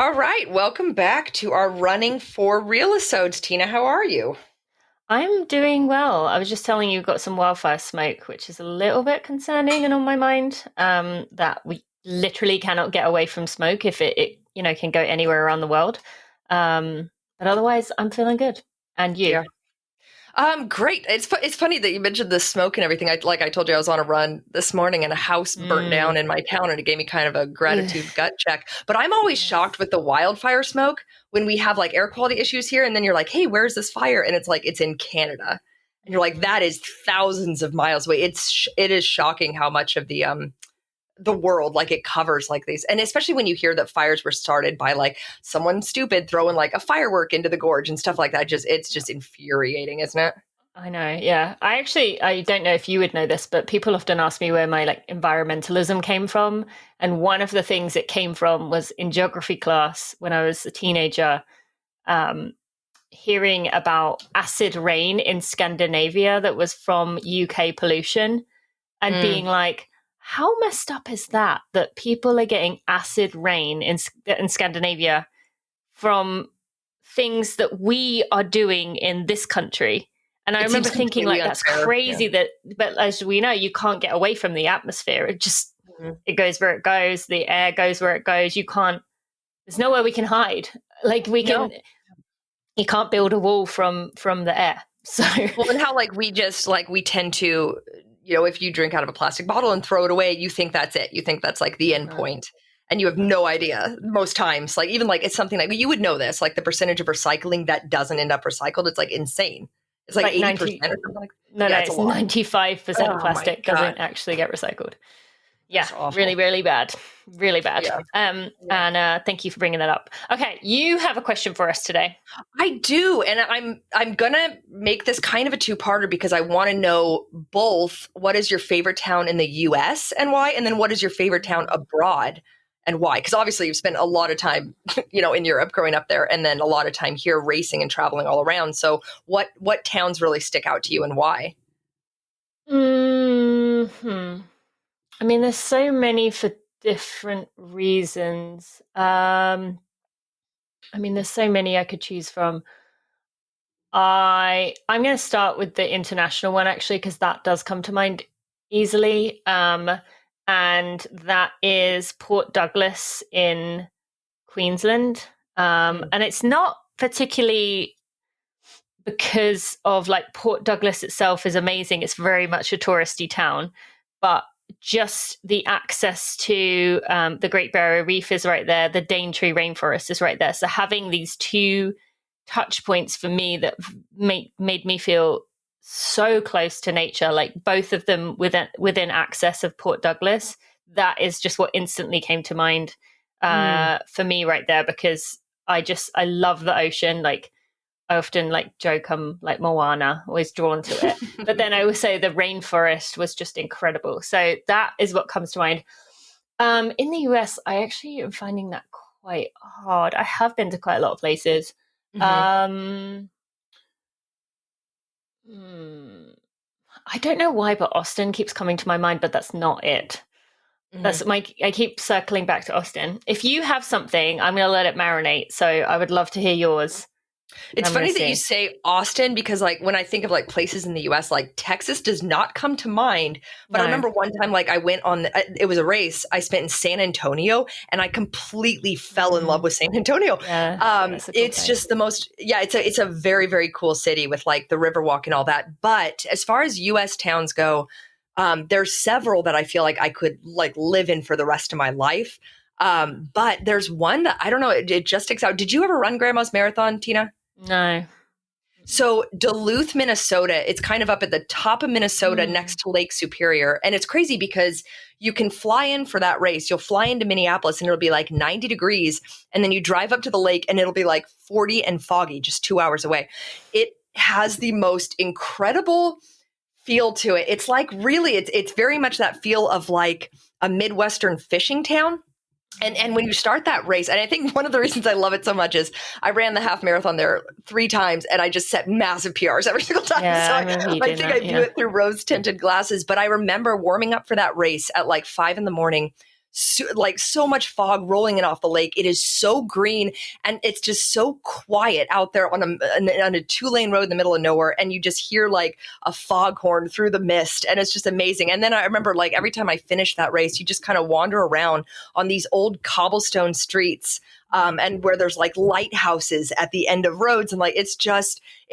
All right, welcome back to our running for Real-Isodes. Tina, how are you? I'm doing well. I was just telling you, got some wildfire smoke, which is a little bit concerning and on my mind. That we literally cannot get away from smoke if it can go anywhere around the world. But otherwise, I'm feeling good. And you? Yeah. Great. It's funny that you mentioned the smoke and everything. I told you I was on a run this morning and a house burnt Mm. down in my town and it gave me kind of a Ugh. gratitude gut check. But I'm always Yes. shocked with the wildfire smoke when we have like air quality issues here and then you're like, "Hey, where's this fire?" And it's like it's in Canada. And you're like, Mm. "That is thousands of miles away." It is shocking how much of the world like it covers like these, and especially when you hear that fires were started by like someone stupid throwing like a firework into the gorge and stuff like that. Just it's just infuriating, isn't it? I know, yeah. I don't know if you would know this, but people often ask me where my like environmentalism came from. And one of the things it came from was in geography class when I was a teenager. Um, Hearing about acid rain in Scandinavia that was from UK pollution and Mm. being like, how messed up is that? That people are getting acid rain in Scandinavia from things that we are doing in this country. And I It remember seems thinking, completely like, that's unfair. Yeah. crazy that, but as we know, you can't get away from the atmosphere. It just, Mhm. it goes where it goes. The air goes where it goes. You can't, there's nowhere we can hide. Like, No. you can't build a wall from the air. So Well, and how like we just like we tend to, if you drink out of a plastic bottle and throw it away, you think that's it. You think that's like the end uh-huh, point. And you have uh-huh. no idea most times. Like even like it's something like you would know this, like the percentage of recycling that doesn't end up recycled, it's like insane. It's like Like 90, 80% or something like no, yeah, it's a it's lot. 95% Oh my plastic God. doesn't actually get recycled. Yeah, That's really, awful. really bad. Really bad. Yeah. Yeah. And thank you for bringing that up. Okay, you have a question for us today. I do, and I'm gonna make this kind of a two-parter because I want to know both what is your favorite town in the US and why, and then what is your favorite town Mm. abroad and why? Because obviously you've spent a lot of time, in Europe growing up there, and then a lot of time here racing and traveling all around. So what towns really stick out to you and why? Hmm. I mean, there's so many for different reasons. I mean, there's so many I could choose from. I'm going to start with the international one actually because that does come to mind easily, and that is Port Douglas in Queensland, Mm. and it's not particularly because of like Port Douglas itself is amazing. It's very much a touristy town, but just the access to the Great Barrier Reef is right there. The Daintree Rainforest is right there. So having these two touch points for me that made me feel so close to nature, like both of them within access of Port Douglas. That is just what instantly came to mind Mm. for me right there because I love the ocean. Like I often like joke I'm like Moana, always drawn to it. But then I would say the rainforest was just incredible. So that is what comes to mind. In the US, I actually am finding that quite hard. I have been to quite a lot of places. Hmm. Um, hmm, I don't know why, but Austin keeps coming to my mind, but that's not it. Hmm. I keep circling back to Austin. If you have something, I'm going to let it marinate. So I would love to hear yours. It's I'm going funny to that you see. say Austin because like when I think of like places in the US, like Texas does not come to mind. But I No. remember one time like I went on it was a race I spent in San Antonio and I completely fell in love Mm, with San Antonio. yeah, that's a cool It's just place. the most it's a very, very cool city with like the Riverwalk and all that. But as far as US towns go, there's several that I feel like I could like live in for the rest of my life. But there's one that I don't know, it just sticks out. Did you ever run Grandma's Marathon, Tina? No. So Duluth, Minnesota, it's kind of up at the top of Minnesota Mm. next to Lake Superior. And it's crazy because you can fly in for that race. You'll fly into Minneapolis and it'll be like 90 degrees. And then you drive up to the lake and it'll be like 40 and foggy, just 2 hours away. It has the most incredible feel to it. It's like really, it's very much that feel of like a Midwestern fishing town. And when you start that race, and I think one of the reasons I love it so much is I ran the half marathon there 3 times and I just set massive PRs every single time. Yeah, So I I, remember you I doing think that. I view Yeah. it through rose tinted glasses. But I remember warming up for that race at like 5 in the morning, like so much fog rolling in off the lake. It is so green, and it's just so quiet out there on a 2-lane road in the middle of nowhere. And you just hear like a foghorn through the mist, and it's just amazing. And then I remember like every time I finished that race, you just kind of wander around on these old cobblestone streets. And where there's like lighthouses at the end of roads. And like, it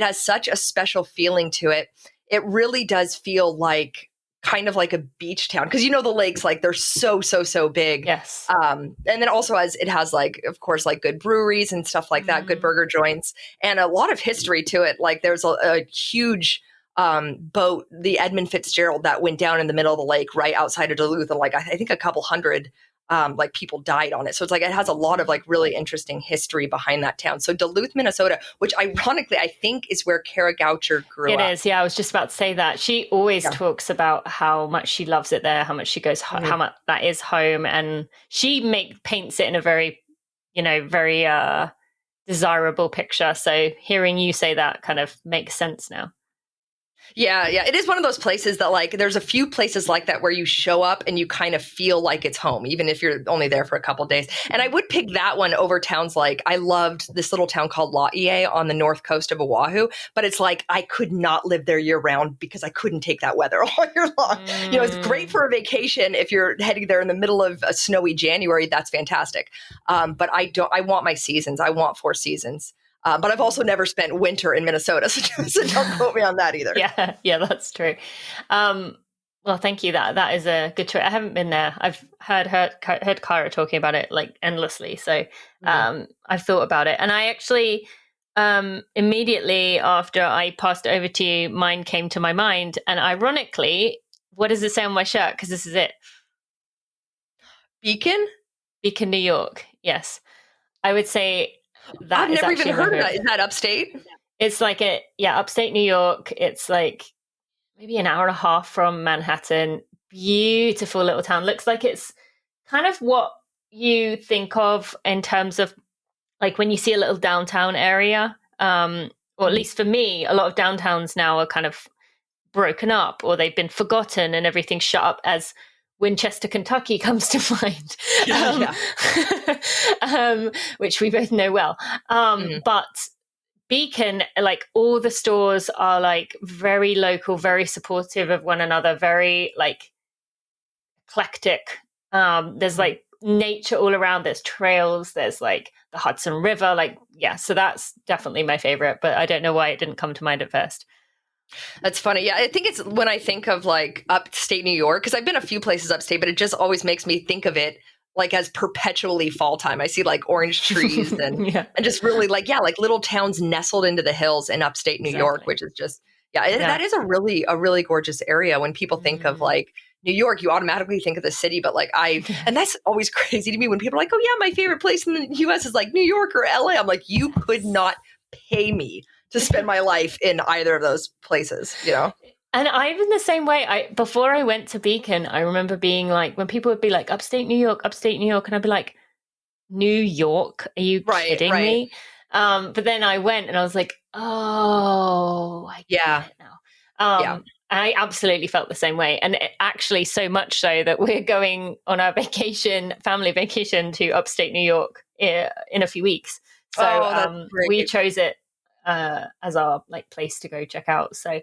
has such a special feeling to it. It really does feel like kind of like a beach town. Cause the lakes, like they're so big. Yes. And then also it has like, of course, like good breweries and stuff like that, good burger joints, and a lot of history to it. Like there's a huge boat, the Edmund Fitzgerald, that went down in the middle of the lake right outside of Duluth. And like, I think a couple hundred like people died on it. So it's like, it has a lot of like really interesting history behind that town. So Duluth, Minnesota, which ironically, I think is where Kara Goucher grew up. It is. Yeah. I was just about to say that. She always talks about how much she loves it there, how much she goes, how much that is home. And she paints it in a very, very desirable picture. So hearing you say that kind of makes sense now. Yeah. It is one of those places that like, there's a few places like that where you show up and you kind of feel like it's home, even if you're only there for a couple of days. And I would pick that one over towns like, I loved this little town called Laie on the north coast of Oahu, but it's like, I could not live there year round because I couldn't take that weather all year long. It's great for a vacation. If you're heading there in the middle of a snowy January, that's fantastic. But I want my seasons. I want 4 seasons. But I've also never spent winter in Minnesota, so don't quote me on that either. Yeah, that's true. Well, thank you. That is a good choice. I haven't been there. I've heard Kara talking about it like endlessly. So I've thought about it, and I actually immediately after I passed it over to you, mine came to my mind. And ironically, what does it say on my shirt? Because this is it. Beacon, New York. Yes, I would say. I've never even heard of that. Is that upstate? It's like upstate New York. It's like maybe an hour and a half from Manhattan. Beautiful little town. Looks like it's kind of what you think of in terms of like when you see a little downtown area. Or at least for me, a lot of downtowns now are kind of broken up or they've been forgotten and everything's shut up, as Winchester, Kentucky comes to mind, which we both know well. But Beacon, like all the stores are like very local, very supportive of one another, very like eclectic. There's like nature all around. There's trails. There's like the Hudson River. So that's definitely my favorite. But I don't know why it didn't come to mind at first. That's funny. Yeah, I think it's when I think of like upstate New York, because I've been a few places upstate, but it just always makes me think of it like as perpetually fall time. I see like orange trees and just really like little towns nestled into the hills in upstate New York, which is just that is a really gorgeous area. When people think of like New York, you automatically think of the city, but like and that's always crazy to me when people are like, oh yeah, my favorite place in the US is like New York or LA. I'm like, you could not pay me to spend my life in either of those places, And I'm in the same way. Before I went to Beacon, I remember being like, when people would be like, upstate New York, and I'd be like, New York? Are you kidding me? But then I went and I was like, oh, I get it now. I absolutely felt the same way. And it actually so much so that we're going on our family vacation to upstate New York in a few weeks. So we chose it as our like place to go check out. So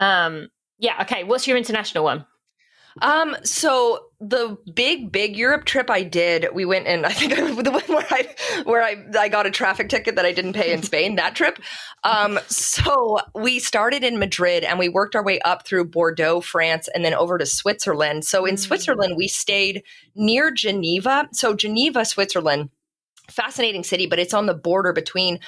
okay, what's your international one? So the big Europe trip I did, we went in, I think the one where I got a traffic ticket that I didn't pay in Spain, that trip. So we started in Madrid and we worked our way up through Bordeaux, France, and then over to Switzerland. So in Switzerland, we stayed near Geneva. So Geneva, Switzerland, fascinating city, but it's on the border between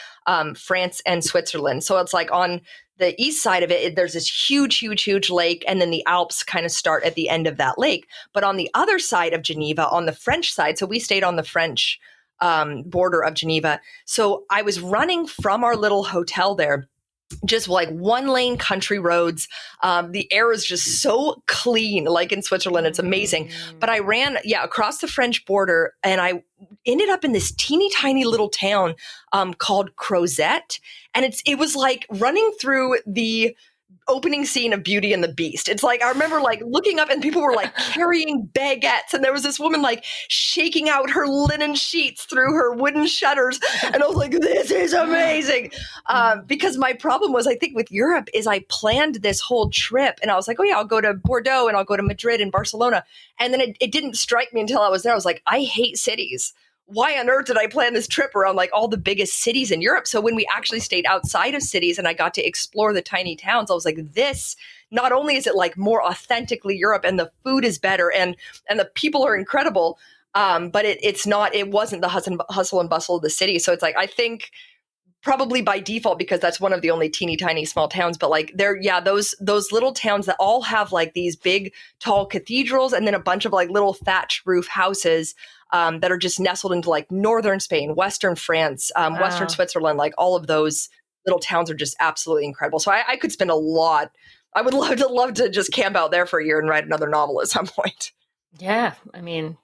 France and Switzerland. So it's like on the east side of it, there's this huge lake, and then the Alps kind of start at the end of that lake. But on the other side of Geneva, on the French side, so we stayed on the French border of Geneva. So I was running from our little hotel there, just like 1-lane country roads. The air is just so clean, like in Switzerland. It's amazing. But I ran, across the French border, and I ended up in this teeny tiny little town called Crozet. And it was like running through the opening scene of Beauty and the Beast. It's like, I remember like looking up and people were like carrying baguettes, and there was this woman like shaking out her linen sheets through her wooden shutters. And I was like, this is amazing. Because my problem was, I think with Europe is I planned this whole trip and I was like, oh yeah, I'll go to Bordeaux and I'll go to Madrid and Barcelona. And then it didn't strike me until I was there. I was like, I hate cities. Why on earth did I plan this trip around like all the biggest cities in Europe? So when we actually stayed outside of cities and I got to explore the tiny towns, I was like, this, not only is it like more authentically Europe and the food is better and the people are incredible, but it wasn't the hustle and bustle of the city. So it's like, I think probably by default, because that's one of the only teeny tiny small towns, but like those little towns that all have like these big tall cathedrals and then a bunch of like little thatched roof houses that are just nestled into like northern Spain, western France, western Switzerland. Like all of those little towns are just absolutely incredible. So I could spend a lot. I would love to just camp out there for a year and write another novel at some point. Yeah, I mean,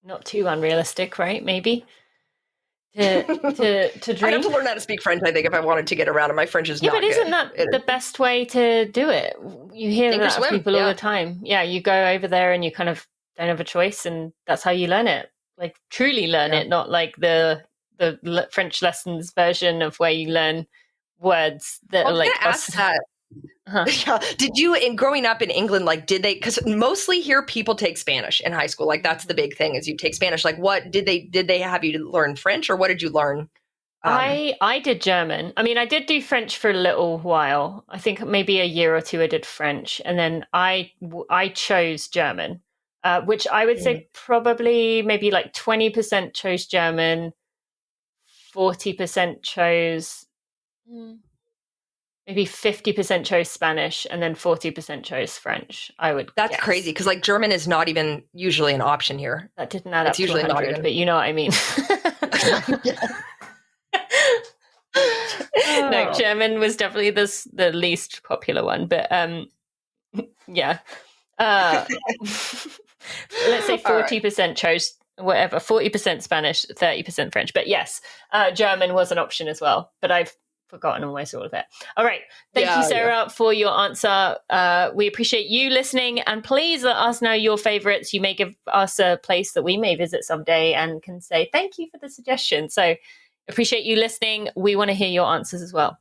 not too unrealistic, right? Maybe to dream. I'd have to learn how to speak French, I think, if I wanted to get around. And my French is not good. But isn't that the best way to do it? You hear Sink or that swim, of people all the time. Yeah, you go over there and you kind of don't have a choice, and that's how you learn it. Like truly learn it, not like the French lessons version of where you learn words that are like. Ask that. Yeah. Did you, in growing up in England, like did they? Because mostly here people take Spanish in high school. Like that's the big thing is you take Spanish. Like what did they have you learn French, or what did you learn? I did German. I mean, I did do French for a little while. I think maybe a year or two I did French, and then I chose German. Which I would say probably maybe like 20% chose German, 40% chose, maybe 50% chose Spanish, and then 40% chose French, I would That's guess. crazy, because like German is not even usually an option here. That didn't add up to 100, but you know what I mean. No, German was definitely the least popular one, but yeah. Let's say 40% chose whatever, 40% Spanish, 30% French. But yes, German was an option as well. But I've forgotten almost all of it. All right. Thank you, Sarah, for your answer. We appreciate you listening. And please let us know your favorites. You may give us a place that we may visit someday and can say thank you for the suggestion. So appreciate you listening. We want to hear your answers as well.